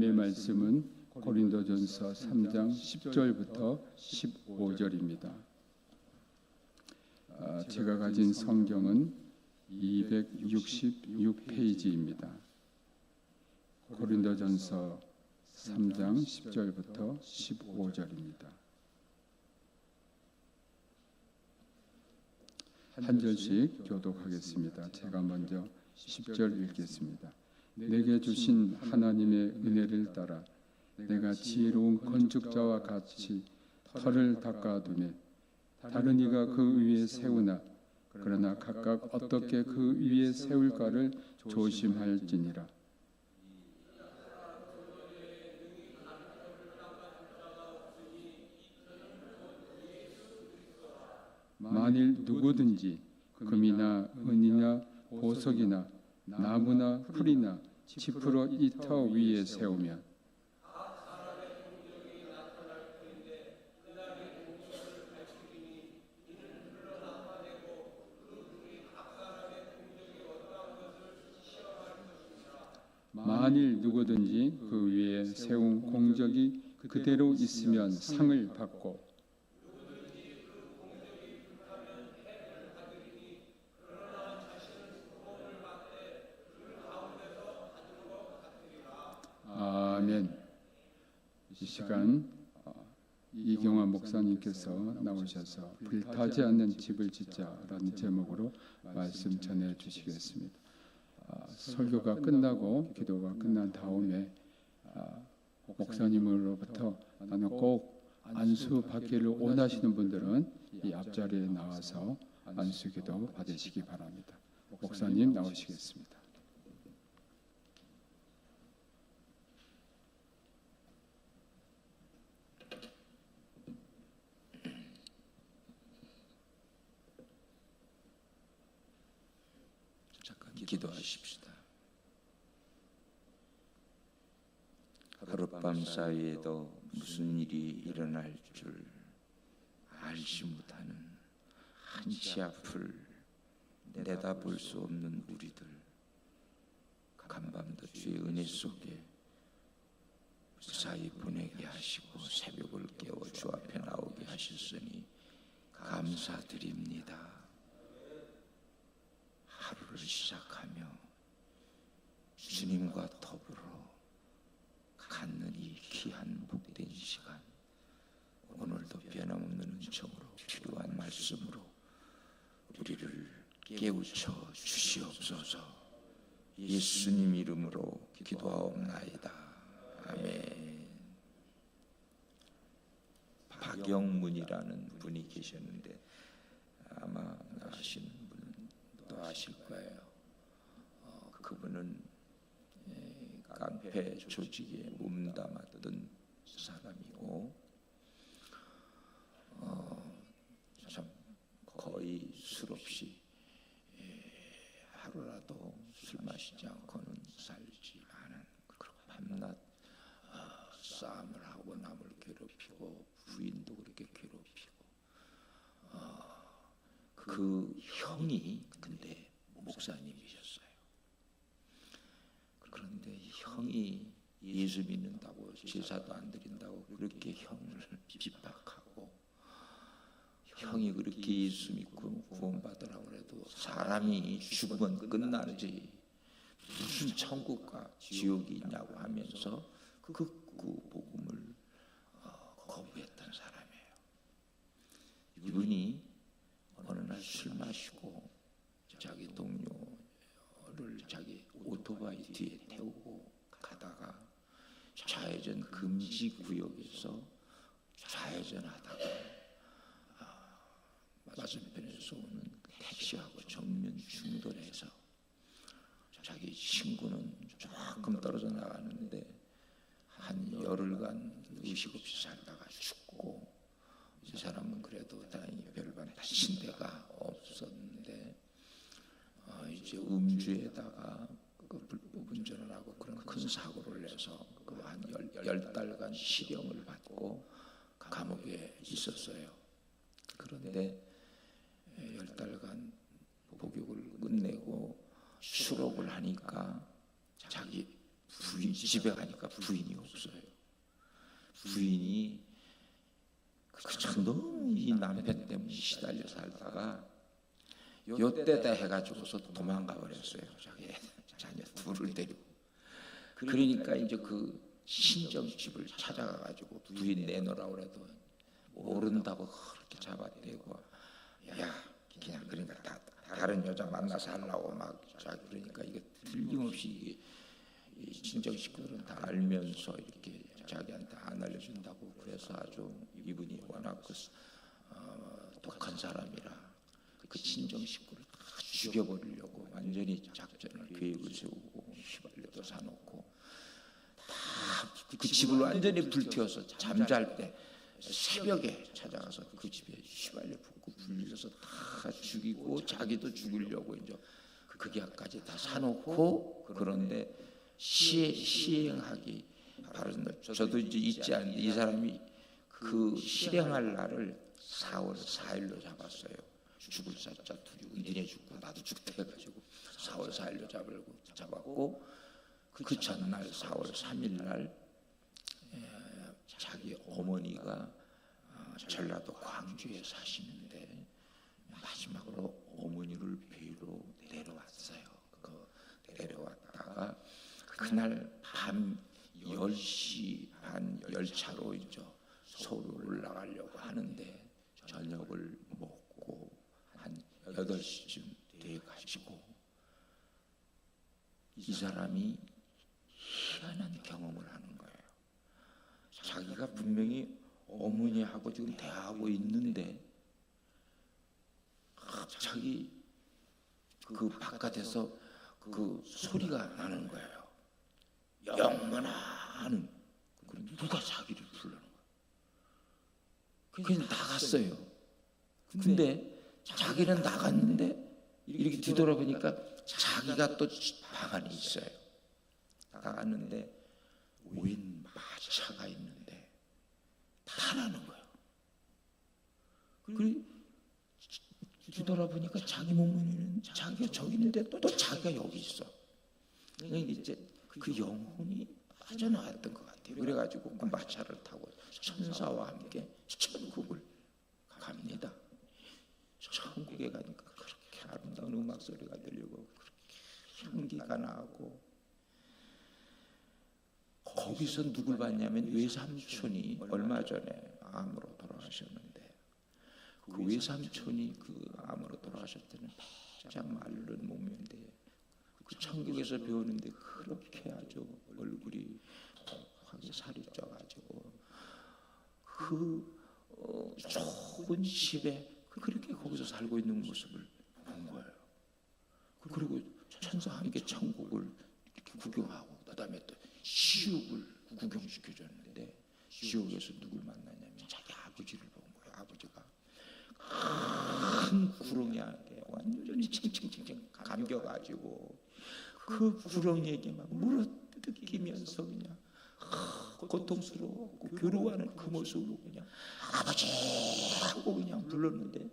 하나님의 말씀은 고린도전서 3장 10절부터 15절입니다. 제가 가진 성경은 266페이지입니다. 고린도전서 3장 10절부터 15절입니다. 한 절씩 교독하겠습니다. 제가 먼저 10절 읽겠습니다. 내게 주신 하나님의 은혜를 따라 내가 지혜로운 건축자와 같이 터를 닦아두매 다른 이가 그 위에 세우나 그러나 각각 어떻게 그 위에 세울까를 조심할지니라. 만일 누구든지 금이나 은이나 보석이나 나무나 풀이나 지푸러 이 터 위에 세우면 만일 누구든지 그 위에 세운 공적이 그대로 있으면 상을 받고 아멘. 이 시간 이경화 목사님께서 나오셔서 불타지 않는 집을 짓자라는 제목으로 말씀 전해 주시겠습니다. 설교가 끝나고 기도가 끝난 다음에 목사님으로부터 나는 꼭 안수 받기를 원하시는 분들은 이 앞자리에 나와서 안수기도 받으시기 바랍니다. 목사님 나오시겠습니다. 기도하십시다. 하룻밤 사이에도 무슨 일이 일어날 줄 알지 못하는 한치 앞을 내다볼 수 없는 우리들, 간밤도 주의 은혜 속에 무사히 보내게 하시고 새벽을 깨워 주 앞에 나오게 하셨으니 감사드립니다. 하루를 시작하며 주님과 더불어 갖는 이 귀한 복된 시간, 오늘도 변함없는 은총으로 필요한 말씀으로 우리를 깨우쳐 주시옵소서. 예수님 이름으로 기도하옵나이다. 아멘. 박영문이라는 분이 계셨는데 아마 아시는 분은 또 아실 거예요. 그분은 깡패 조직에 몸담았던 사람이고 참 거의 술 없이 하루라도 술 마시지 않고는 살지 않은, 그리고 밤낮 싸움을 하고 남을 괴롭히고 부인도 그렇게 괴롭히고 그 형이 근데 목사님이셨어요. 그런데 형이 예수 믿는다고 제사도 안 드린다고 그렇게 형을 핍박하고, 형이 그렇게 예수 믿고 구원받으라고 해도 사람이 죽으면 끝나지 무슨 천국과 지옥이 있냐고 하면서 극구 복음을 거부했던 사람이에요. 이분이 어느 날 술 마시고 자기 동료를 자기 오토바이 뒤에 태우고 가다가 좌회전 금지 구역에서 좌회전하다가 맞은편에서 오는 택시하고 정면 충돌해서 자기 친구는 조금 떨어져 나가는데 한 열흘간 의식 없이 살다가 죽고, 이 사람은 그래도 다행히 별반 다친 데가 없었는데 이제 음주에다가 그 불법 운전을 하고 그런 큰 사고를 내서 그 한 10달간 실형을 받고 감옥에 있었어요. 그런데 10달간 복역을 끝내고 수록을 하니까 자기 집에 가니까 부인이 없어요. 부인이 그저 너무 이 남편 때문에 시달려 살다가 요때다 해가지고서 도망가 버렸어요. 자기 자녀 둘을 데리고. 그러니까 이제 그 친정집을 찾아가가지고 부인 내놓으라고 그래도 모른다고 그렇게 잡아대고, 야 그냥 그러니까 다른 여자 만나서 하려고 막 자기 그러니까 이게 틀림없이 이 친정 식구들은 다 알면서 이렇게 자기한테 안 알려준다고. 그래서 아주 이분이 워낙 독한 사람이라 그 친정 식구를 다 죽여버리려고 완전히 작전을 계획을 세우고 휘발유도 사놓고 다 그 집을 완전히 불태워서 잠잘 때 새벽에 찾아가서 그 집에 휘발유 붓고 불려서 다 죽이고 자기도 죽이려고 이제 극약까지 다 사놓고. 그런데 시행하기 바로 저도 이제 잊지 않는데 이 사람이 그 실행할 날을 4월 4일로 잡았어요. 죽을 사자 둘이 니네 죽고 나도 죽다 해가지고 4월 4일로 잡았고 그 전날 4월 3일 날 자기 어머니가 전라도 광주에 사시는데 마지막으로 어머니를 뵈러 내려왔어요. 내려왔다가 그날 밤 10시 반 열차로 이제 서울 올라가려고 하는데 저녁을 먹고 한 8시쯤 돼가지고 이 사람이 희한한 경험을 하는 거예요. 자기가 분명히 어머니하고 지금 대화하고 있는데 갑자기 그 바깥에서 그 소리가 나는 거예요. 영문아 하는. 그럼 누가 자기를 부르는 거예요. 그냥 나갔어요. 근데 자기는 나갔는데 이렇게 뒤돌아보니까 자기가 또 방 안에 있어요. 나갔는데 웬 마차가 있는데 타라는 거예요. 그리고 뒤돌아보니까 자기 몸은 자기가 저기 있는데 또 자기가 여기 있어. 그러니까 이제 그 영혼이 빠져나왔던 것 같아요. 그래가지고 그 마차를 타고 천사와 함께 천국을 갑니다. 천국에 가니까 그렇게 아름다운 음악 소리가 들리고 그렇게 향기가 나고, 거기서 누굴 봤냐면 외삼촌이 얼마 전에 암으로 돌아가셨는데, 그 외삼촌이 그 암으로 돌아가실 때는 바짝 마른 몸인데 그 천국에서 배우는데 그렇게 아주 얼굴이 확 살이 쪄가지고 그 좋은 집에 그렇게 거기서 살고 있는 모습을 본 거예요. 그리고 천사와 함께 천국을 이렇게 구경하고 그다음에 또 시옥을 구경시켜줬는데 시옥에서 누굴 만나냐면 자기 아버지를 본 거예요. 아버지가 큰 구렁이에 완전히 칭칭칭칭 감겨가지고 그 구렁이에게 막 물어뜯기면서 그냥 고통스러웠고 괴로워하는 그 모습으로 그냥 아버지 하고 그냥 불렀는데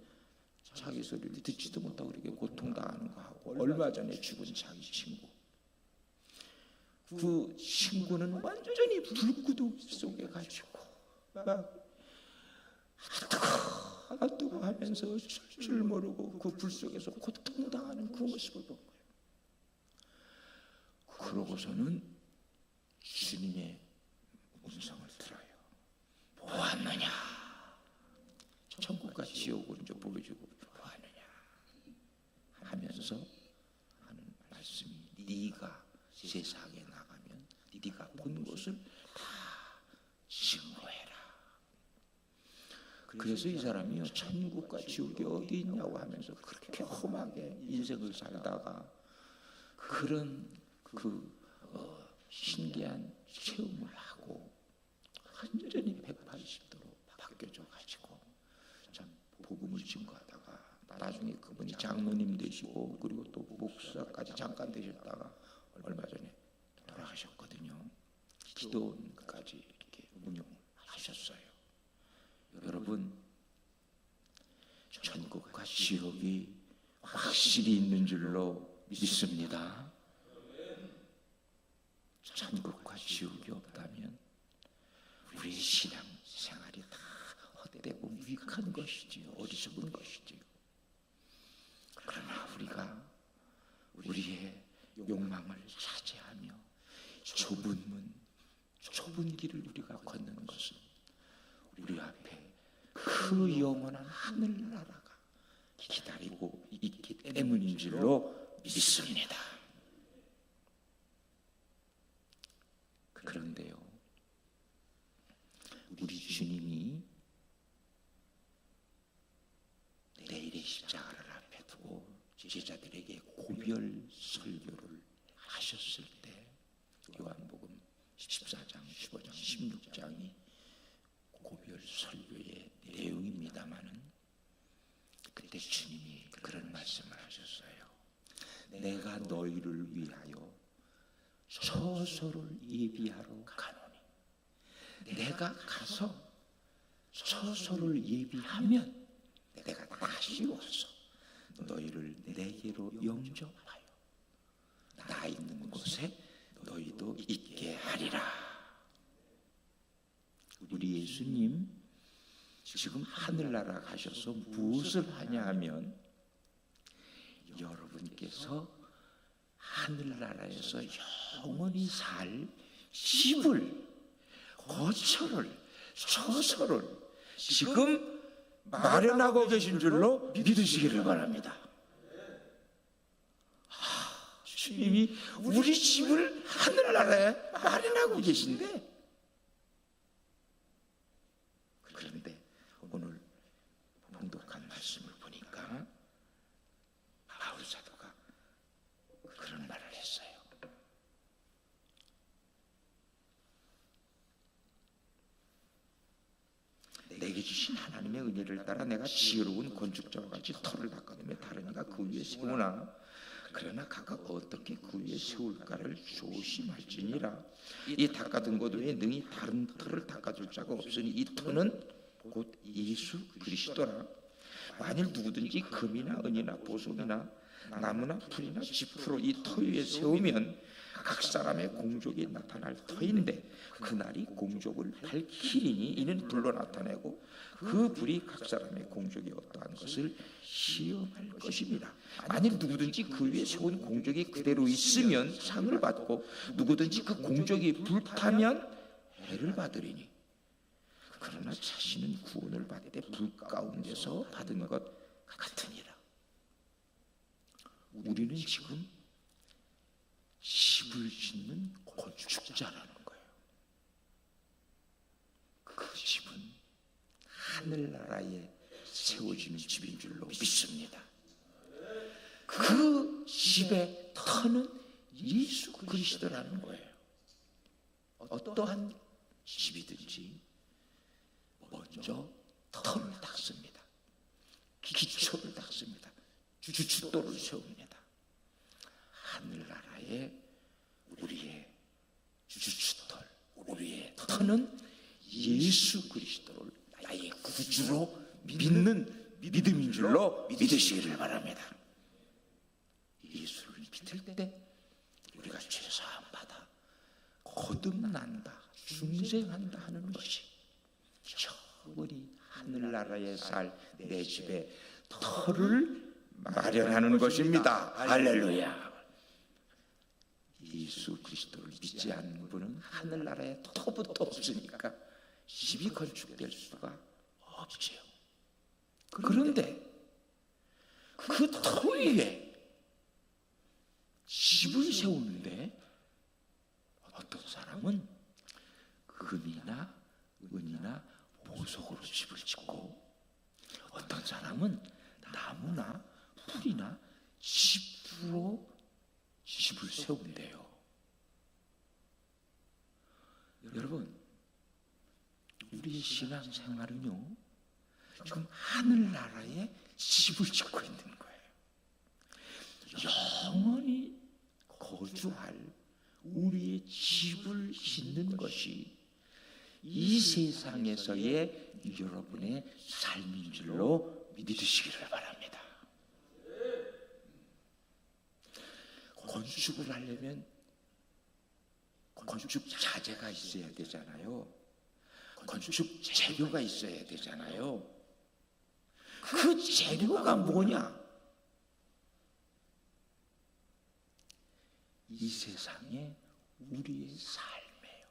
자기 소리를 듣지도 못하고 이렇게 고통당하는 거 하고, 얼마 전에 죽은 자기 친구, 그 친구는 완전히 불구덩이 속에 가지고 막 뜨거 하면서 줄 모르고 그 불 속에서 고통당하는 그 모습을 본 거예요. 그러고서는 주님의 음성을 들어요. 보았느냐? 천국과 지옥을 이제 보여주고 보았느냐 하면서 하는 말씀이, 네가 세상에 나가면 네가 본 것을 다 증거해라. 그래서 이 사람이요, 천국과 지옥이 어디 있냐고 하면서 그렇게 험하게 인생을 살다가 그런 신기한 체험을 하고 완전히 180도로 바뀌어져 가지고 참 복음을 증거하다가 나중에 그분이 장로님 되시고 그리고 또 목사까지 잠깐 되셨다가 얼마 전에 돌아가셨거든요. 기도원까지 이렇게 운영하셨어요. 여러분, 천국과 지옥이 확실히 있는 줄로 믿습니다. 천국과 지옥이 없다면 우리의 신앙 생활이 다 헛되고 무익한 것이지요. 어리석은 것이지요. 그러나 우리가 우리의 욕망을 차지하며 좁은 문, 좁은 길을 우리가 걷는 것은 우리 앞에 그 영원한 하늘나라가 기다리고 있기 때문인 줄로 믿습니다. 그런데요, 우리 주님이 내일의 십자가를 앞에 두고 제자들에게 고별 설교를 하셨을 때, 요한복음 14장, 15장, 16장이 고별 설교의 내용입니다마는 그때 주님이 그런 말씀을 하셨어요. 내가 너희를 위하여 처소를 예비하러 가노니, 내가 가서 처소를 예비하면 내가 다시 와서 너희를 내게로 영접하여 나 있는 곳에 너희도 있게 하리라. 우리 예수님 지금 하늘나라 가셔서 무엇을 하냐 하면, 여러분께서 하늘나라에서 영원히 살 집을, 거처를, 처소를 지금 마련하고 계신 줄로 믿으시기를 바랍니다. 주님이 우리 집을 하늘나라에 마련하고 계신데, 그런데 오늘 봉독한 말씀을 보니까 바울 사도가 그런 말을 했어요. 내게 주신 하나님의 은혜를 따라 내가 지혜로운 건축자와 같이 터를 닦아두며 다른 이가 그 위에 세우나, 그러나 각각 어떻게 그 위에 세울까를 조심할지니라. 이 닦아둔 것 외에 능히 다른 터를 닦아줄 자가 없으니 이 터는 곧 예수 그리스도라. 만일 누구든지 금이나 은이나 보석이나 나무나 풀이나 지푸로 이 터 위에 세우면 각 사람의 공적이 나타날 터인데, 그날이 공적을 밝히리니 이는 불로 나타내고 그 불이 각 사람의 공적이 어떠한 것을 시험할 것입니다. 만일 누구든지 그 위에 세운 공적이 그대로 있으면 상을 받고, 누구든지 그 공적이 불타면 해를 받으리니, 그러나 자신은 구원을 받되 불 가운데서 받은 것 같으니라. 우리는 지금 집을 짓는 건축자라는 거예요. 그 집은 하늘나라에 세워지는 집인 줄로 믿습니다. 그 집의 터는 예수 그리스도라는 거예요. 어떠한 집이든지 먼저 터를 닦습니다. 기초를 닦습니다. 주춧돌을 세웁니다. 하늘나라의 우리의 주춧돌, 우리의 터는 예수 그리스도를 나의 구주로 믿는 믿음인 줄로 믿으시기를 바랍니다. 예수를 믿을 때 우리가 죄사함 받아 거듭난다, 중생한다 하는 것이 영원히 하늘나라에 살 내 집에 터를 마련하는 것입니다. 할렐루야. 예수 그리스도를 믿지 않는 분은 하늘나라에 터부터 없으니까 집이 건축될 수가 없지요. 그런데 그 터 위에 집을 세우는데, 어떤 사람은 금이나 은이나 보석으로 집을 짓고, 어떤 사람은 나무나 풀이나 지푸로 집을 세운대요. 여러분, 우리의 신앙생활은요, 지금 하늘나라에 집을 짓고 있는 거예요. 영원히 거주할 우리의 집을 짓는 것이 이 세상에서의 여러분의 삶인 줄로 믿으시기를 바랍니다. 건축을 하려면 건축 자재가 있어야 되잖아요. 건축 재료가 있어야 되잖아요. 그 재료가 뭐냐? 이 세상에 우리의 삶이에요.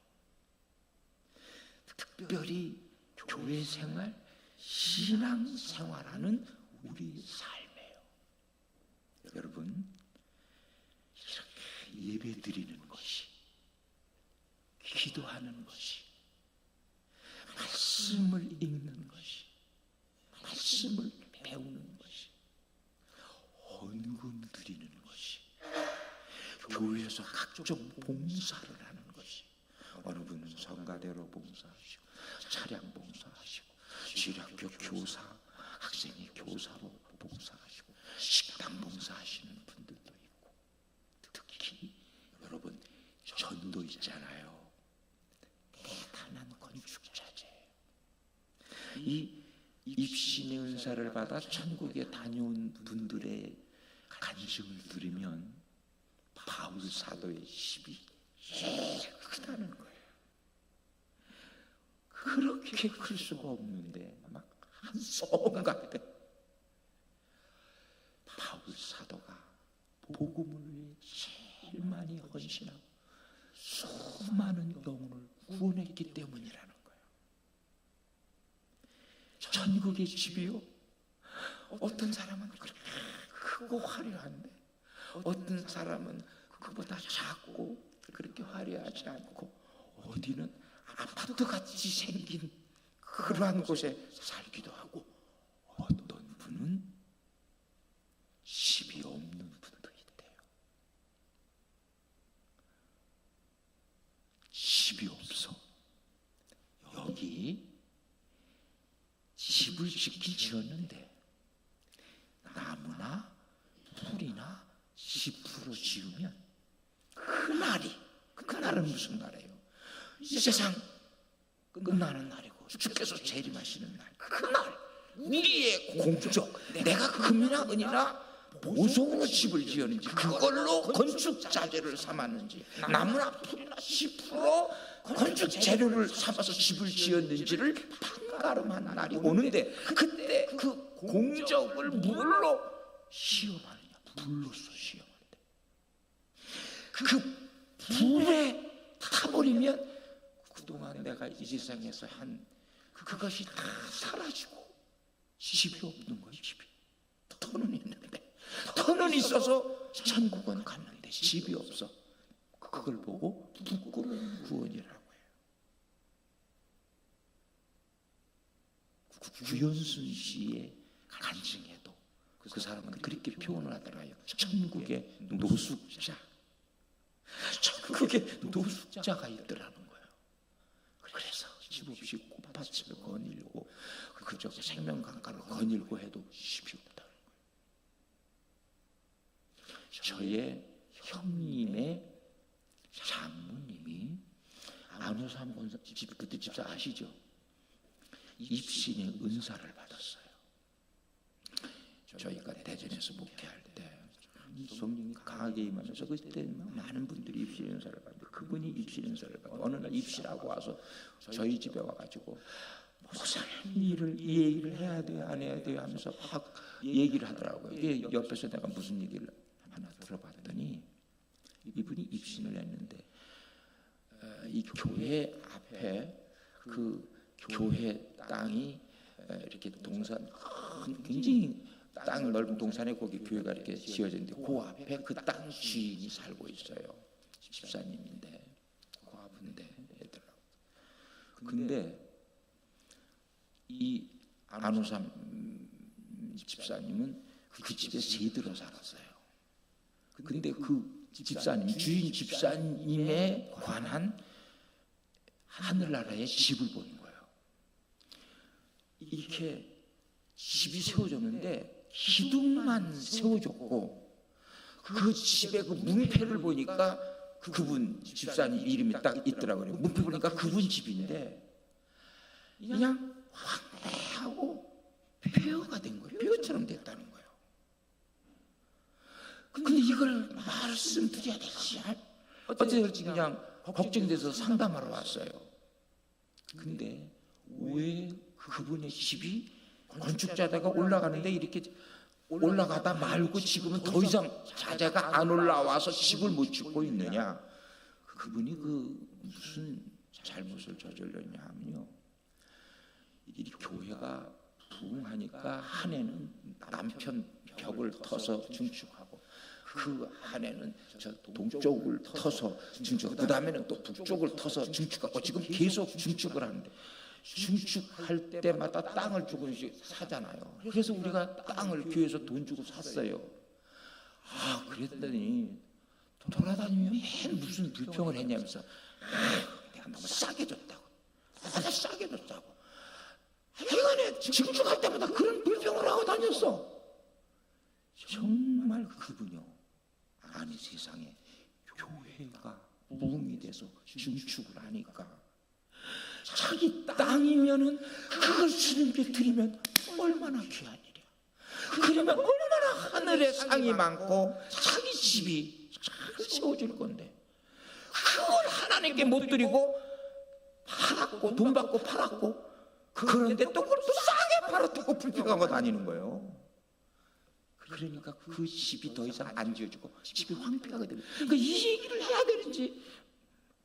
특별히 교회 생활, 신앙 생활하는 우리의 삶이에요. 여러분, 이렇게 예배 드리는 것이, 기도하는 것이, 말씀을 읽는 것이, 말씀을 배우는 것이, 헌금 드리는 것이, 교회에서 각종 봉사를 하는 것이, 어느 분은 성가대로 봉사하시고, 차량 봉사하시고, 주일학교 교사, 학생이 교사로 봉사하시고, 식당 봉사하시는 분들도 있고, 특히 여러분 전도 있잖아요. 대단한 건축자재예요. 이 입신의 은사를 받아 천국에 다녀온 분들의 간증을 들으면 바울 사도의 힘이 제일 크다는 거예요. 그렇게 클 수가 없는데 막 한 소음 같아. 바울 사도가 복음을 위해 제일 많이 헌신하고 수많은 영혼을 구원했기 때문이라는 거예요. 천국의 집이요, 어떤 사람은 그렇게 크고 화려한데 어떤 사람은 그보다 작고 그렇게 화려하지 않고, 어디는 아파트같이 생긴 그러한 곳에 살기도 하고, 어떤 분은 집이 없는 분도 있대요. 집이 없어. 여기 집을 짓긴 지었는데 나무나 풀이나 10% 지으면 그날은 무슨 날이에요? 이 세상 끝나는 날이고 주께서 재림하시는 날, 그날 우리의 공적, 내가 금이나 은이나 보석으로 집을 지었는지, 그걸로 건축 자재를 삼았는지, 나무나 풀이나 10% 건축 재료를 삼아서 집을 지었는지를 판가름한 날이 오는데, 그때 그 공적을 뭘로 시험하느냐? 불로서 시험한대. 그 불에 타버리면 그동안 내가 이 세상에서 한 그것이 다 사라지고 집이 없는 거예요. 집이. 터는 있는데, 터는 있어서 천국은 갔는데 집이 없어. 그걸 보고 부끄러운 구원이라고 해요. 구연순 씨의 간증에도 그 사람은 그렇게 표현을 하더라고요. 천국의 노숙자. 천국에 노숙자가 있더라는 거예요. 그래서 집 없이 꽃밭을 거닐고 그저 생명강가를 거닐고 해도 집이 없다는 거예요. 저의 형님의 장모님이 안호산 본사 집, 그때 집사 아시죠? 입신의 은사를 받았어요. 저희가 대전에서 목회할 때 성령이 강하게 임하면서 그때 많은 분들이 입신 은사를 받는데, 그분이 입신 은사를 받고 어느 날 입시라고 와서 저희 집에 와가지고 목사님 이 얘기를 해야 돼요 안 해야 돼요 하면서 막 얘기를 하더라고요. 이게 옆에서 내가 무슨 얘기를 하나 들어봤더니, 이분이 입신을 했는데 이 교회 앞에 그 교회 땅이 이렇게 동산, 굉장히 땅 넓은 동산에 거기 교회가 이렇게 지어졌는데, 그 앞에 그 땅 주인이 살고 있어요. 집사님인데 고아분데 애들하고. 근데 이 안호삼 집사님은 그 집에 세들어 살았어요. 근데 그 집사님, 주인 집사님에 관한 하늘나라의 집을 보는 거예요. 이렇게 집이 세워졌는데 기둥만 세워졌고, 그 집에 그 문패를 보니까 그분 집사님 이름이 딱 있더라고요. 문패 보니까 그분 집인데 그냥 황폐하고 폐허가 된 거예요. 폐허처럼 됐다는 거예요. 근데 이걸 말씀드려야 되지, 어째 그냥 걱정돼서 상담하러 왔어요. 근데 왜 그분의 집이 건축자재가 올라가는데 이렇게 올라가다 말고 지금은 더 이상 자재가 안 올라와서 집을 못 짓고 있느냐? 그분이 무슨 잘못을 저질렀냐 하면요, 이 교회가 부흥하니까 한 해는 남편 벽을 터서 증축하고, 그 한 해는 저 동쪽을 터서 증축하고, 그 다음에는 또 북쪽을 터서 증축하고, 지금 계속 증축을 하는데, 증축할 때마다 땅을 조금씩 사잖아요. 그래서 우리가 땅을 교회에서 돈 주고 샀어요. 그랬더니 돌아다니면 맨 무슨 불평을 했냐면서, 내가 너무 싸게 줬다고, 내가 싸게 줬다고, 이거는 증축할 때마다 그런 불평을 하고 다녔어. 정말 그분요, 아니 세상에 교회가 부흥이 돼서 증축을 하니까 자기 땅이면은 그걸 주님께 드리면 얼마나 귀한 일이야. 그러면 얼마나 하늘에 상이 많고 자기 집이 잘 세워질 건데, 그걸 하나님께 못 드리고 팔았고, 돈 받고 팔았고, 그런데 또 그걸 또 싸게 팔았다고 불평하고 다니는 거예요. 그러니까 그 집이 더 이상 안 지어지고 집이 황폐하게 되고, 그러니까 이 얘기를 해야 되는지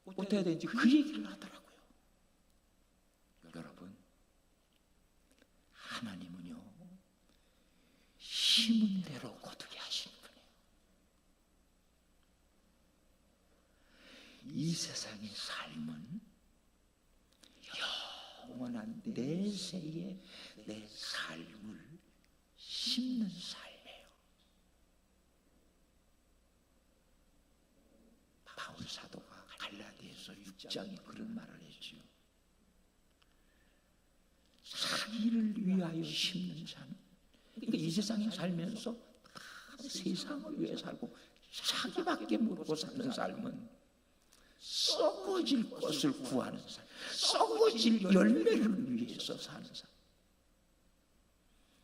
못해야 되는지 그 얘기를 하더라고요. 여러분, 하나님은요, 심은 대로 거두게 하시는 분이에요. 이 세상의 삶은 영원한 내세에 내 삶을 심는 삶이에요. 바울 사도가 갈라디아서 6장에 그런 말을 했죠. 자기를 위하여 심는 삶. 그러니까 이 세상에 살면서 다 세상을 위해 살고 자기밖에 모르고 사는 삶은 썩어질 것을 구하는 삶, 썩어질 열매를 위해서 사는 삶.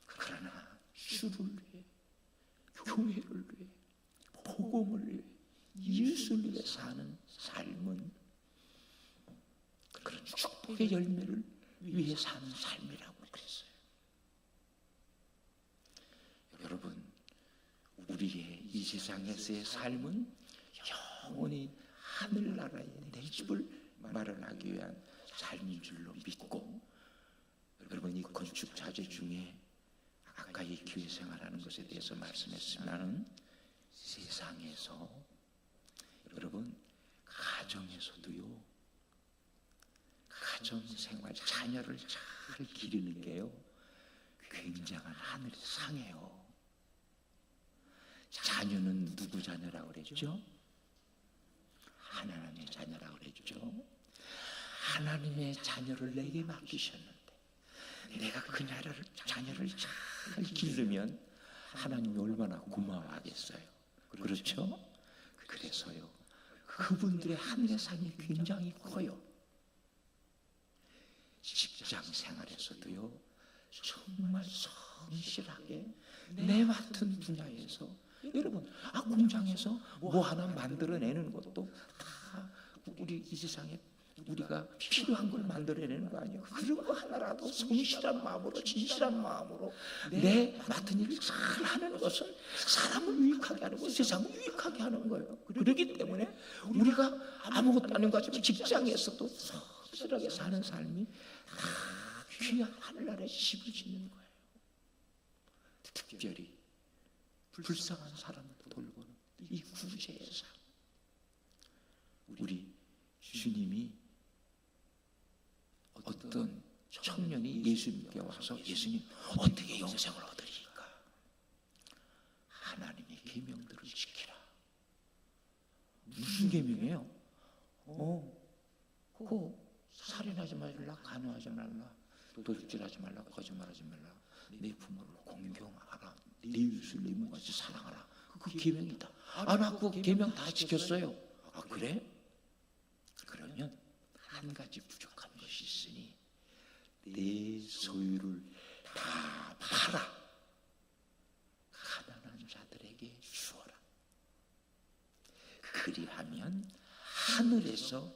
그러나 주를 위해, 교회를 위해, 복음을 위해, 예수를 위해 사는 삶은 그런 축복의 열매를 위해 사는 삶이라고 그랬어요. 여러분, 우리의 이 세상에서의 삶은 영원히 하늘나라에 내 집을 마련하기 위한 삶인 줄로 믿고, 여러분, 이 건축 자재 중에 아까 이 교회 생활하는 것에 대해서 말씀했지만은 세상에서 여러분 가정에서도요, 가정생활 자녀를 잘 기르는 게요 굉장한 하늘의 상이에요. 자녀는 누구 자녀라고 그랬죠? 하나님의 자녀라고 그랬죠. 하나님의 자녀를 내게 맡기셨는데 내가 그 자녀를 잘 기르면 하나님이 얼마나 고마워하겠어요. 그렇죠? 그래서요, 그분들의 하늘의 상이 굉장히 커요. 직장 생활에서도요, 정말 성실하게 내 맡은 분야에서, 여러분, 공장에서 뭐 하나 만들어내는 것도 다 우리 이 세상에 우리가 필요한 걸 만들어내는 거 아니에요. 그런 거 하나라도 성실한 마음으로, 진실한 마음으로 내 맡은 일을 잘 하는 것은 사람을 유익하게 하는 거예요. 세상을 유익하게 하는 거예요. 그렇기 때문에 우리가 아무것도 아닌 것 같지만 직장에서도 성실하게 사는 삶이 다 귀한 하늘나라에 집을 짓는 거예요. 특별히 불쌍한 사람을 돌보는 이 구제의 삶. 우리 주님이 어떤 청년이 예수님께 와서, 예수님 어떻게 영생을 얻으리까? 하나님의 계명들을 지키라. 무슨 계명이에요? 살인하지 말라, 간음하지 말라, 도둑질하지 말라, 거짓말하지 말라, 내 부모를 공경하라, 네 이웃을 네 몸같이 사랑하라. 그 계명이다. 나 그 계명 다 지켰어요. 그래? 그러면 한 가지 부족한 것이 있으니 내 소유를 다 팔아 가난한 자들에게 주어라. 그리하면 하늘에서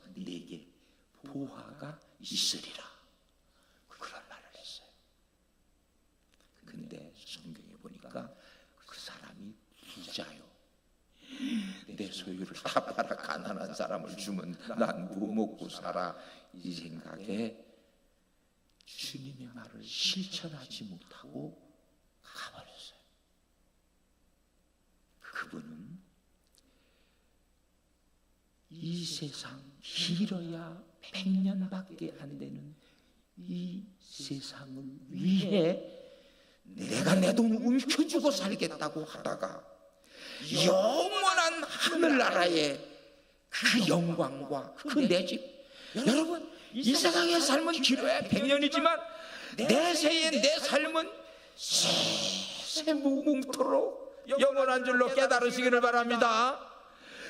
있으리라. 그런 말을 했어요. 근데 성경에 보니까 그 사람이 부자요. 내 소유를 다 팔아 가난한 사람을 주면 난 뭐 먹고 살아, 이 생각에 주님의 말을 실천하지 못하고 가버렸어요. 그분은 이 세상 길어야 100년밖에 안 되는 이 세상을 위해 내가 내 돈 움켜쥐고 살겠다고 하다가 영원한 하늘나라의 그 영광과 그 내 집, 여러분 이 세상의 삶은 길어야 100년이지만 내 세의 내 삶은 새 무궁토록 영원한 줄로 깨달으시기를 바랍니다.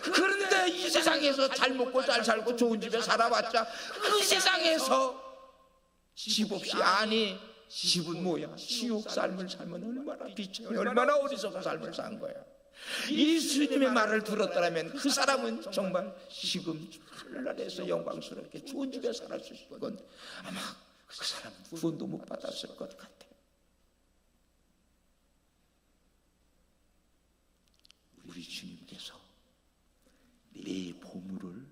그런데 이 세상에서 잘 먹고 잘 살고 좋은 집에 살아봤자 그 세상에서 집 없이, 아니 집은 뭐야, 지옥 삶을 살면 얼마나 비참해, 얼마나 어리석은 삶을 산 거야. 예수님의 말을 들었더라면 그 사람은 정말 지금 하늘나라에서 영광스럽게 좋은 집에 살았을 건 아마 그 사람은 구원도 못 받았을 것 같아. 우리 주님께서 내 보물을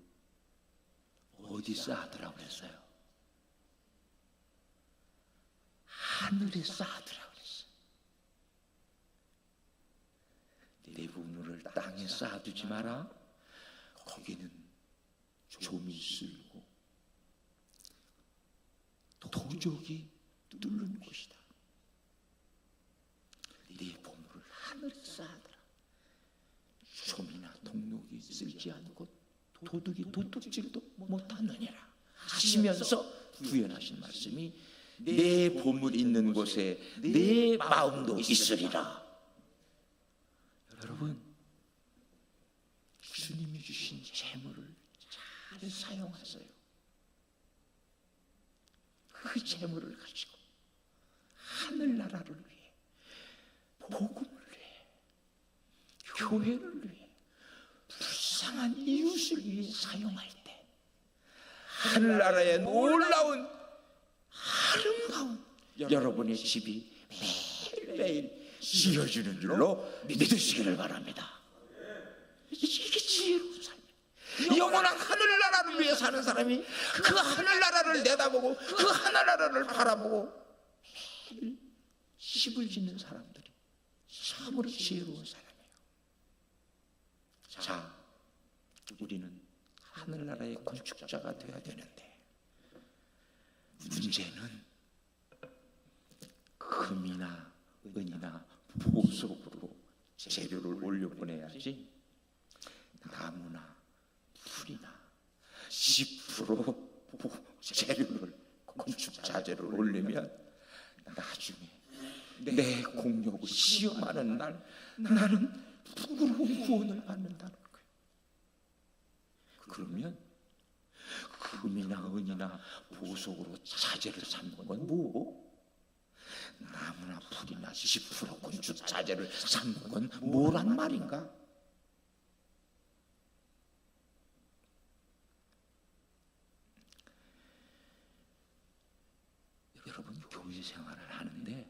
어디 쌓으라고 그랬어요? 하늘에 쌓으라고 그랬어요. 내 보물을 땅에 쌓아두지 마라. 거기는 좀이 쓸고 도적이 뚫는 곳이다. 내 보물을 하늘에 쌓아두라. 좀이나 동록이 쓸지 않고 도둑이 도둑질도 못하느니라 하시면서 구현하신 말씀이 내 보물 있는 곳에 내 마음도 있으리라. 여러분, 주님이 주신 재물을 잘 사용하세요. 그 재물을 가지고 하늘나라를 위해, 복음을 위해, 교회를 위해, 불쌍한 이웃을 위해 사용할 때 하늘나라의 놀라운 아름다운 여러분의 집이 매일매일 지어지는 줄로 믿으시기를 바랍니다. 이게 지혜로운 삶이에요. 영원한 하늘나라를 위해 사는 사람이 그 하늘나라를 내다보고 그 하늘나라를 바라보고 매일 집을 짓는 사람들이 참으로 지혜로운 사람이에요. 자, 우리는 하늘나라의 건축자가 되어야 되는데 문제는 금이나 은이나 보석으로 재료를 올려보내야지 나무나 풀이나 10% 재료를, 건축 자재를 올리면 나중에 내 공력을 시험하는 날 나는 부끄러운 구원을 받는다는 거예요. 그러면 금이나 은이나 보석으로 자재를 삼는 건 뭐? 나무나 풀이나 10% 건축 자재를 삼는 건 뭐란 말인가? 여러분, 교회 생활을 하는데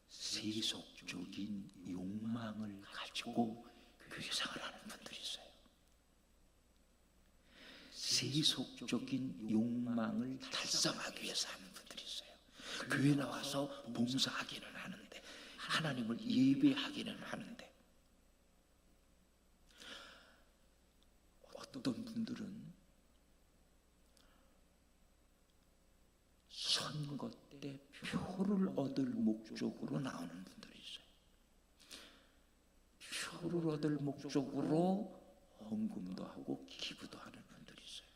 세속적인 욕망을 가지고 교회 생활을 하는 분들이 있어요. 세속적인 욕망을 달성하기 위해서 하는 분들이 있어요. 교회 나와서 봉사하기는 하는데, 하나님을 예배하기는 하는데, 어떤 분들은 선거 때 표를 얻을 목적으로 나오는 분들이 있어요. 표를 얻을 목적으로 헌금도 하고 기부도 하는 분들이 있어요.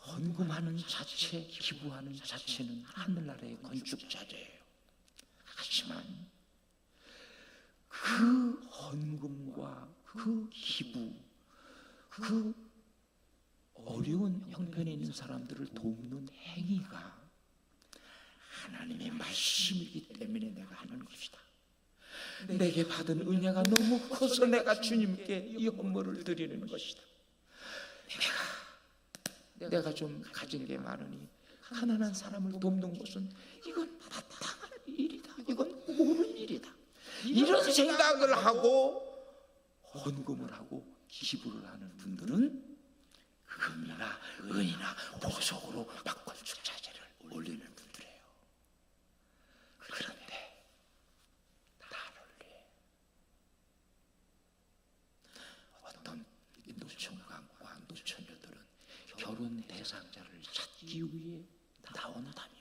헌금하는 자체, 기부하는 자체는 하늘나라의 건축 자재예요. 하지만 그 헌금과 그 기부, 그 어려운 형편에 있는 사람들을 돕는 행위가 하나님의 말씀이기 때문에 내가 하는 것이다. 내게 받은 은혜가 너무 커서 내가 주님께 이 헌물을 드리는 것이다. 내가 좀 가진 게 많으니 가난한 사람을 돕는 것은 이건 마땅한 일이다. 이건 옳은 일이다. 이런 생각을 하고 헌금을 하고 기부를 하는 분들은 금이나 은이나 보석으로 막걸축자재를 올리는 분들이에요. 그런데 나를 어떤 노총각과 노처녀들은 결혼 대상자를 찾기 위해 나온다면,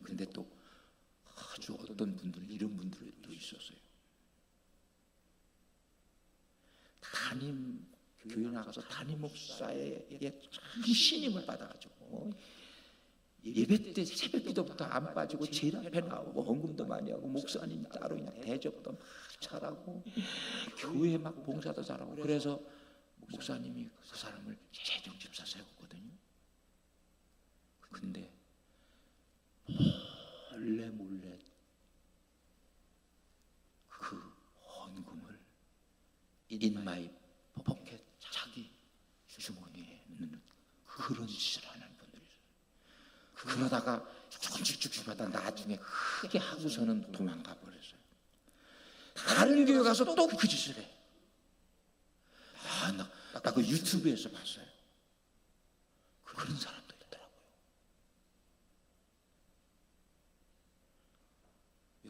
근데 또 아주 어떤 분들은 이런 분들도 있었어요. 담임 교회 나가서 담임 목사의 신임을 받아가지고 예배 때 새벽 기도부터 안 빠지고 제일 앞에 나오고 헌금도 많이 하고 목사님 따로 있는 대접도 막 잘하고 교회 막 봉사도 잘하고, 그래서 목사님이 그 사람을 재정집사 세웠거든요. 근데 몰래 그 헌금을 인마이 포켓 자기 주머니에 넣는 그런 짓을 하는 분들이 있어요. 그러다가 조금씩 하다 나중에 크게 하고서는 도망가 버렸어요. 다른 교회 가서 또 그 짓을 해. 나 그 유튜브에서 봤어요. 그런 사람도 있더라고요.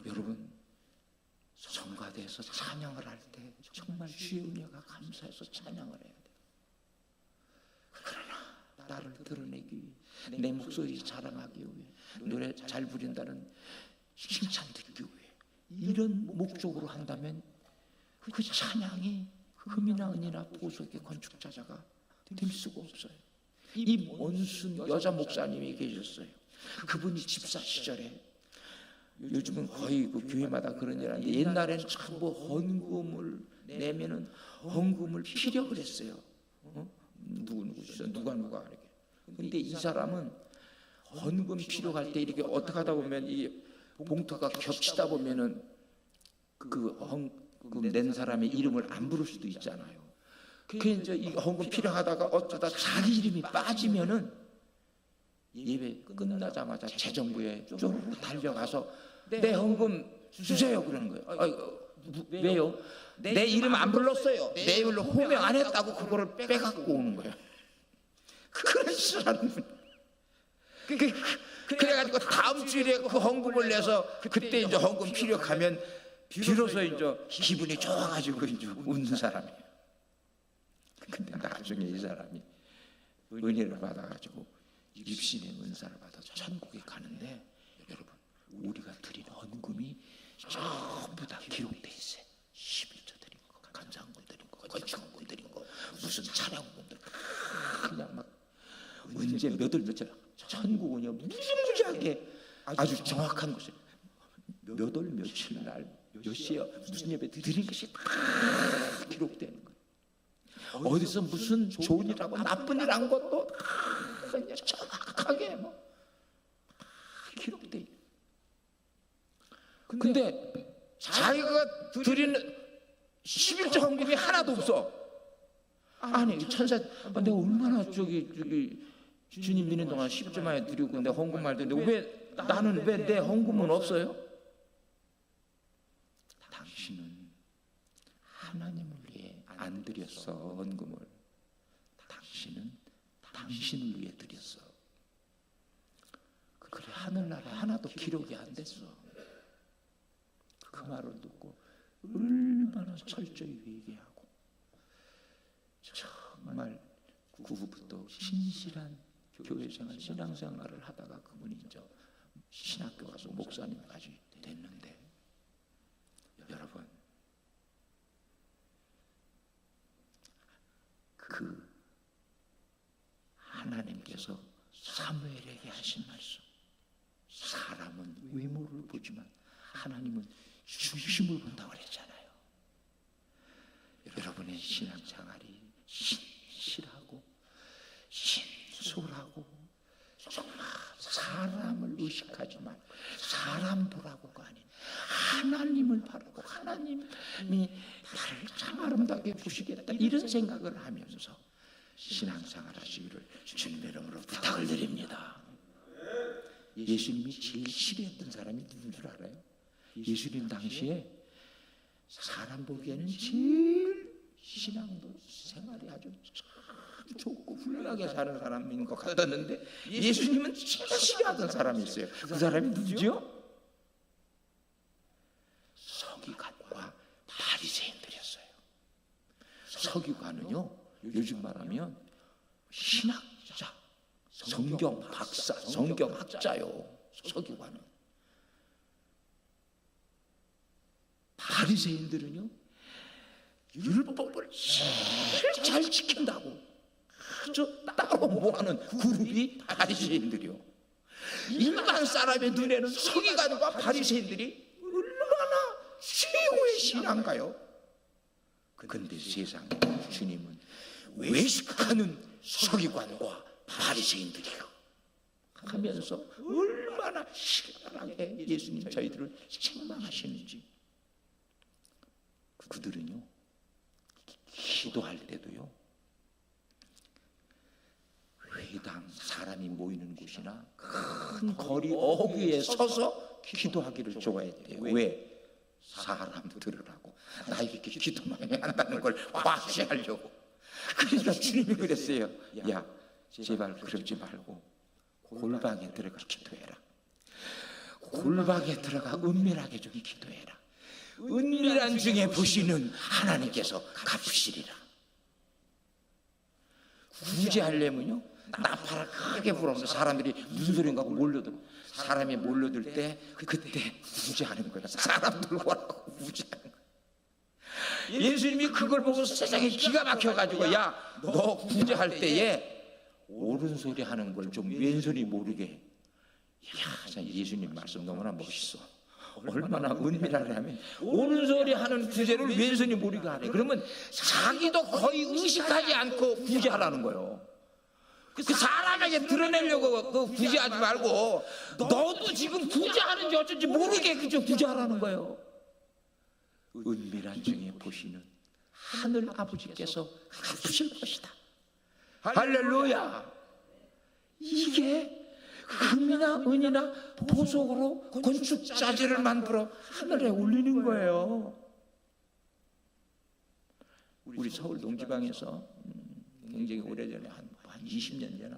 여러분, 성가대에서 찬양을 할 때 정말 주의 은혜가 감사해서 찬양을 해야 돼요. 그러나 나를 드러내기 위해, 내 목소리 자랑하기 위해, 노래 잘 부른다는 칭찬 듣기 위해 이런 목적으로 한다면 그 찬양이 금이나 은이나 보석의 건축자자가 될 수가 없어요. 이 원순 여자 목사님이 계셨어요. 그분이 집사 시절에, 요즘은 거의 그 교회마다 그런 일 하는데 옛날에는 전부 헌금을 내면은 헌금을 피력을 했어요. 누구 있어요? 누가 이렇게. 근데 이 사람은 헌금 피력할 때 이렇게 어떻게 하다 보면 이 봉투가 겹치다 보면은 낸 사람의 이름을 안 부를 수도 있잖아요. 그 이제 이 헌금 필요하다가 어쩌다 자기 이름이 빠지면은 예배 끝나자마자 재정부에 쪼르르 달려가서 내 헌금 주세요 그러는 거예요. 왜요? 내 이름 안 불렀어요. 내 이름을 호명 안 했다고 그거를 빼갖고 오는 거예요. 그런 짓을 하는 분. 그래가지고 다음 주일에 그 헌금을 내서 그때 이제 헌금 필요하면 비로소 이제 기분이 좋아가지고 이제 웃는 사람이에요. 근데 나중에 이 사람이 은혜를 받아가지고 입신의 은사를 받아서 천국에 가는데, 여러분, 우리가 드린 헌금이 전부 다 기록돼 있어요. 11조 드린 거, 감사헌금 드린 거, 건축헌금 드린 거, 무슨 찬양헌금 드린 거, 그냥 막 언제 며칠 천국은요 무지무지하게 아주 정확한 것을 며칠 날 몇 시에 무슨 예배 드린 것이 다 기록되는 거예요. 어디서 무슨 좋은 일하고 나쁜 일 한 것도 다 정확하게 기록돼 있어요. 근데 자기가 드리는 11조 헌금이 하나도 없어. 아니 천사, 내가 얼마나 저기 주님 믿는 동안 10조 많이 드리고 내 헌금 말던데 왜 나는 왜 내 헌금은 없어요? 당신은 하나님을 위해 안 드렸어. 헌금을 당신은 당신을 위해 드렸어. 그래 하늘나라에 하나도 기록이 안 됐어. 그 말을 듣고 얼마나 철저히 회개하고 정말 그 후부터 신실한 교회생활, 신앙생활을 하다가 그분이 이제 신학교 가서 목사님까지 됐는데, 여러분, 그 하나님께서 사무엘에게 하신 말씀, 사람은 외모를 보지만 하나님은 중심을 본다고 그랬잖아요. 여러분의 신앙생활이 신실하고 신술하고 정말 사람을 의식하지 말고 사람 보라고가 아닌 귀하게 보시겠다, 이런 생각을 하면서 신앙생활 하시기를 주님의 이름으로 부탁을 드립니다. 예수님이 제일 싫어했던 사람이 누군 줄 알아요? 예수님 당시에 사람 보기에는 제일 신앙도 생활이 아주 참 좋고 훌륭하게 사는 사람인 것 같았는데 예수님은 진짜 싫어하던 사람이 있어요. 그 사람이 누구죠? 서기관과 바리새인들이었어요. 서기관은요, 요즘 말하면 신학자, 성경 박사, 성경학자요. 서기관은. 바리새인들은요, 율법을 제일 잘 지킨다고 아주 따로 모아는 그룹이 바리새인들이요. 일반 사람의 눈에는 서기관과 바리새인들이 얼마나 최고의 신앙가요. 근데 세상에 주님은 외식하는 서기관과 바리새인들이요 하면서 얼마나 신랄하게 예수님 저희들을 책망하시는지. 그들은요, 기도할 때도요, 회당 사람이 모이는 곳이나 큰 거리 어귀에 서서 기도하기를 좋아했대요. 왜? 사람 들으라고. 나 이렇게 기도 많이 한다는 걸 과시하려고. 그러니까 주님이 그랬어요. 야, 제발 그러지 말고 골방에 들어가 기도해라. 골방에 들어가 은밀하게 좀 기도해라. 은밀한 중에 보시는 하나님께서 갚으시리라. 구제하려면요, 나팔을 크게 불어서 사람들이 무슨 소리인가 하고 몰려들어. 사람이 몰려들 때 그때 구제하는 거야. 사람 들고 와라고 구제하는 거야. 예수님이 그걸 보고 세상에 기가 막혀가지고, 야, 너 구제할 때에 옳은 소리 하는 걸 좀 왼손이 모르게. 야, 예수님 말씀 너무나 멋있어. 얼마나 은밀하냐면 옳은 소리 하는 구제를 왼손이 모르게 하네. 그러면 자기도 거의 의식하지 않고 구제하라는 거예요. 그 사람에게 드러내려고 그 구제하지 말고 너도 지금 구제하는지 어쩐지 모르게 그저 구제하라는 거예요. 은밀한 중에 보시는 하늘 아버지께서 갚으실 것이다. 할렐루야. 이게 금이나 은이나 보석으로 건축자재를 만들어 하늘에 올리는 거예요. 우리 서울 동지방에서 굉장히 오래전에 한 20년 전에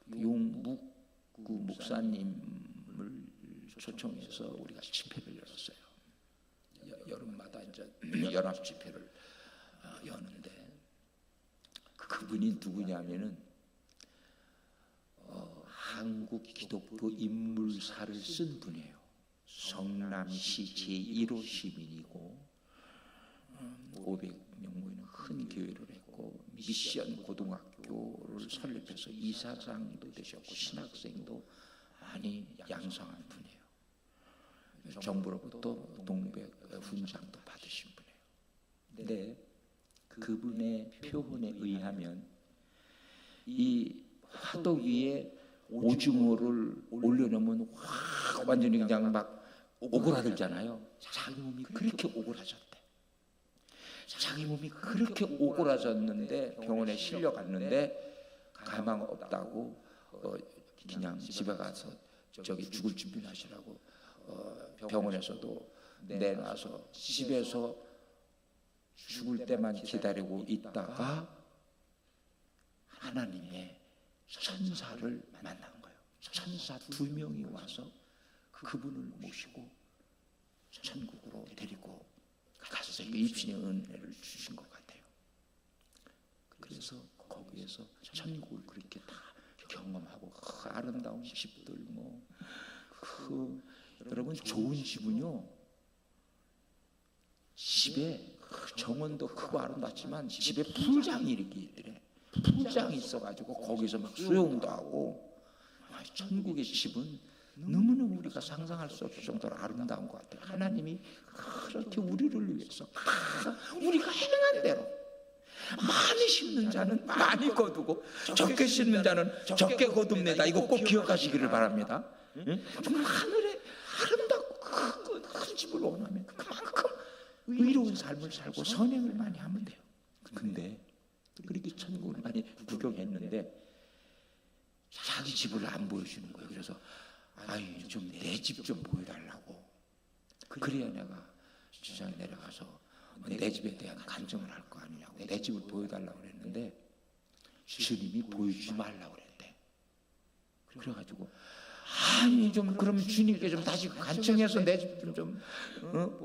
박용묵 목사님을 초청해서 우리가 집회를 열었어요. 여름마다 이제 연합 집회를 여는데 그분이 누구냐면은 한국 기독교 인물사를 쓴 분이에요. 성남시 제1호 시민이고 500명 모이는 큰 교회를 했고 미션 고등학교를 설립해서 이사장도 되셨고 신학생도 많이 양성한 분이에요. 정부로부터 동백 훈장도 받으신 분이에요. 근데 그분의 표현에 의하면 이 화덕 위에 오징어를 올려놓으면 확 완전히 그냥 막 오그라들잖아요. 자기 몸이 그렇게 오그라졌대. 자기 몸이 그렇게 오그라졌는데 병원에 실려갔는데 가망 없다고 그냥 집에 가서 저기 죽을 준비를 하시라고 병원에서도 내놔서 집에서 죽을 때만 기다리고 있다가 하나님의 천사를 만난 거예요. 천사 2명이 와서 그분을 모시고 천국으로 데리고 가서 입신의 은혜를 주신 것 같아요. 그래서 거기에서 천국을 그렇게 다 경험하고 그 아름다운 집들 여러분 좋은 집은요, 집에 정원도 크고 아름답지만 집에 풀장이 이렇게 있더래. 풀장이 있어가지고 거기서 막 수영도 하고. 천국의 집은 너무너무 우리가 상상할 수 없을 정도로 아름다운 것 같아요. 하나님이 그렇게 우리를 위해서 우리가 행한 대로 많이 심는 자는 많이 거두고 적게 심는 자는 적게 거둡니다. 이거 꼭 기억하시기를 바랍니다. 정말 하늘에 아름답고 큰 집을 원하면 그만큼 의로운 삶을 살고 선행을 많이 하면 돼요. 근데 그렇게 천국을 많이 구경했는데 자기 집을 안 보여주는 거예요. 그래서 아이 좀 내 집 좀 보여달라고. 그래야 내가 주장에 내려가서 내 집에 대한 간증을 할 거 아니냐고. 내 집을 보여달라고 그랬는데 주님이 보여주지 말라고 그랬대. 그래가지고 아니 좀 그러면 주님께 좀 다시 간청해서 내 집 좀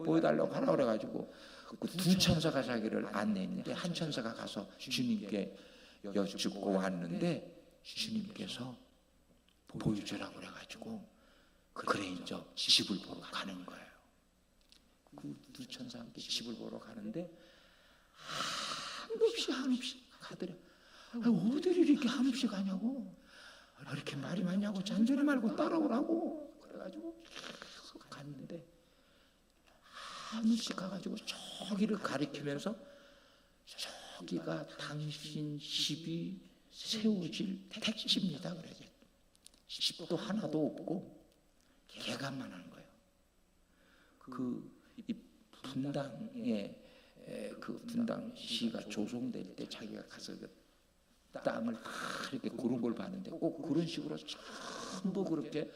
보여달라고 하라 그래가지고 그 두 천사가 자기를 안내했는데 한 천사가 가서 주님께 여쭙고 왔는데 주님께서 보여주라고 그래가지고 그래 이제 집을 보러 가는 거예요. 그 두 천사와 함께 집을 보러 가는데 한없이 가더래. 어디를 이렇게 한없이 가냐고. 이렇게 말이 많냐고. 잔소리 말고 따라오라고. 그래가지고 계속 갔는데 한없이 가가지고 저기를 가리키면서 저기가 당신 집이 세워질 택지입니다. 그래서 집도 하나도 없고 개간만 하는 거예요. 이 분당에 그 분당시가 조성될 때 자기가 가서 그 땅을 다 이렇게 고른 걸 봤는데 꼭 그런 식으로 전부 그렇게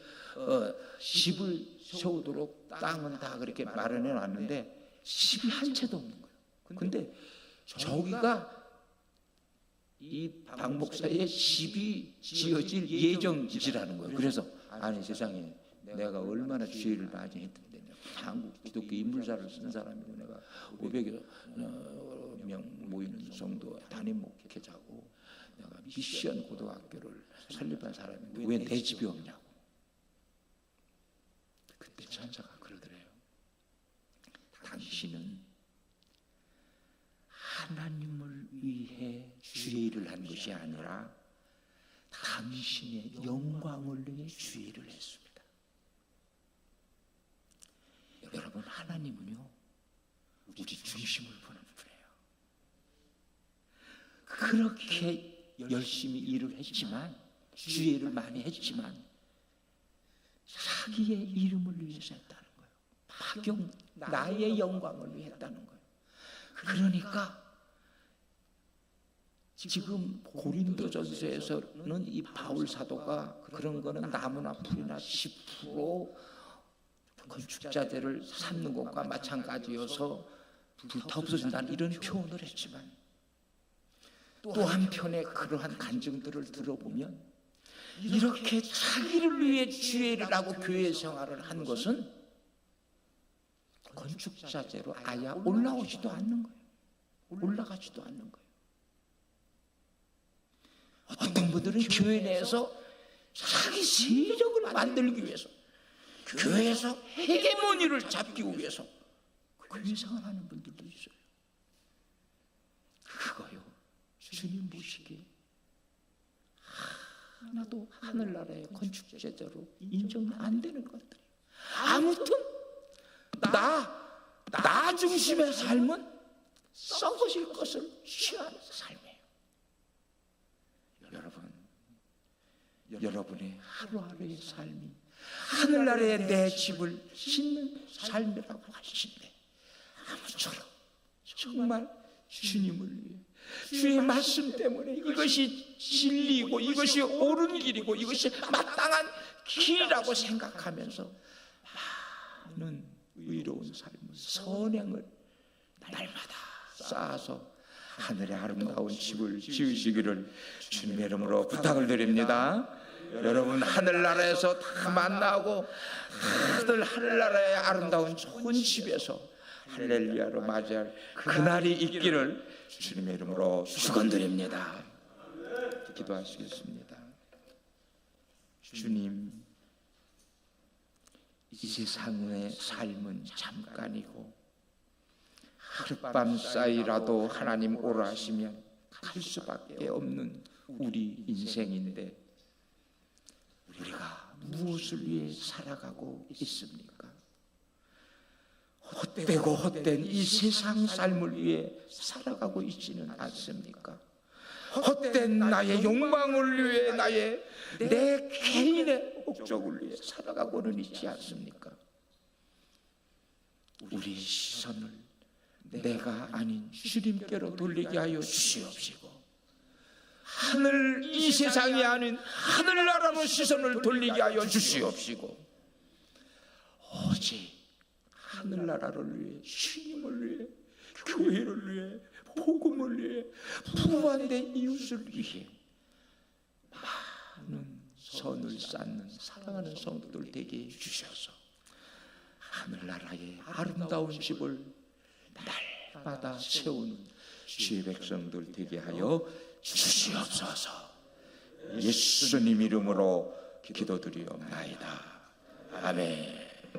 집을 세우도록 땅은 다 그렇게 마련해 놨는데 집이 한 채도 없는 거예요. 근데 저기가 이 박 목사의 집이 지어질 예정지라는 거예요. 그래서 아니 세상에 내가 얼마나 주의를 많이 했던데 한국 기독교 인물사를 쓴 사람이고 내가 500여 명 모이는 정도 담임 목회자고 내가 미션 고등학교를 설립한 사람인데 왜 내 집이 없냐고. 그때 천사가 그러더래요. 당신은 하나님을 위해 주의 일을 한 것이 아니라 당신의 영광을 위해 주의 일을 했습니다. 여러분 하나님은요 우리 중심을 보는 분이에요. 그렇게 열심히 일을 했지만 주의 일을 많이 했지만 자기의 이름을 위해서 했다는 거예요. 나의 영광을 위해 했다는 거예요. 그러니까 지금 고린도전서에서는 이 바울 사도가 그런 거는 나무나 풀이나 10% 건축자재를 삼는 것과 마찬가지여서 불타 없어진다는 이런 표현을 했지만 또 한편에 그러한 간증들을 들어보면 이렇게 자기를 위해 주의 일을 하고 교회 생활을 한 것은 건축자재로 아예 올라오지도 않는 거예요. 올라가지도 않는 거예요. 어떤 분들은 교회 내에서 자기 세력을 만들기 위해서 교회에서 헤게모니를 잡기 위해서 교회 생활하는 분들도 있어요. 그거요 주님 보시기에 하나도 하늘나라의 건축제자로 인정이 안 되는 것들. 아무튼 나 중심의 삶은 썩어질 것을 취하는 삶이에요. 여러분의 하루하루의 삶이 하늘나라에 내 집을 짓는 삶이라고 하시는데 아무쪼록 정말 주님을 위해 주의 말씀 때문에 이것이 진리이고 이것이 옳은 길이고 이것이 마땅한 길이라고 생각하면서 많은 의로운 삶, 선행을 날마다 쌓아서 하늘의 아름다운 집을 지으시기를 주님의 이름으로 부탁을 드립니다. 여러분 하늘나라에서 다 만나고 하늘나라의 아름다운 좋은 집에서 할렐루야로 맞이할 그날이 있기를 주님의 이름으로 축원드립니다. 기도하시겠습니다. 주님, 이 세상의 삶은 잠깐이고 하룻밤 사이라도 하나님 오라 하시면 갈 수밖에 없는 우리 인생인데 우리가 무엇을 위해 살아가고 있습니까? 헛되고 헛된 이 세상 삶을 위해 살아가고 있지는 않습니까? 헛된 나의 욕망을 위해 내 개인의 목적을 위해 살아가고는 있지 않습니까? 우리의 시선을 내가 아닌 주님께로 돌리게 하여 주시옵시고, 하늘, 이 세상이 아닌 하늘나라로 시선을 돌리게 하여 주시옵시고, 오직 하늘나라를 위해, 주님을 위해, 교회를 위해, 복음을 위해, 부활된 이웃을 위해 많은 선을 쌓는 사랑하는 성도들 되게 해주셔서 하늘나라의 아름다운 집을 날마다 세우는 주의 백성들 되게 하여 주시옵소서. 예수님 이름으로 기도드리옵나이다. 아멘.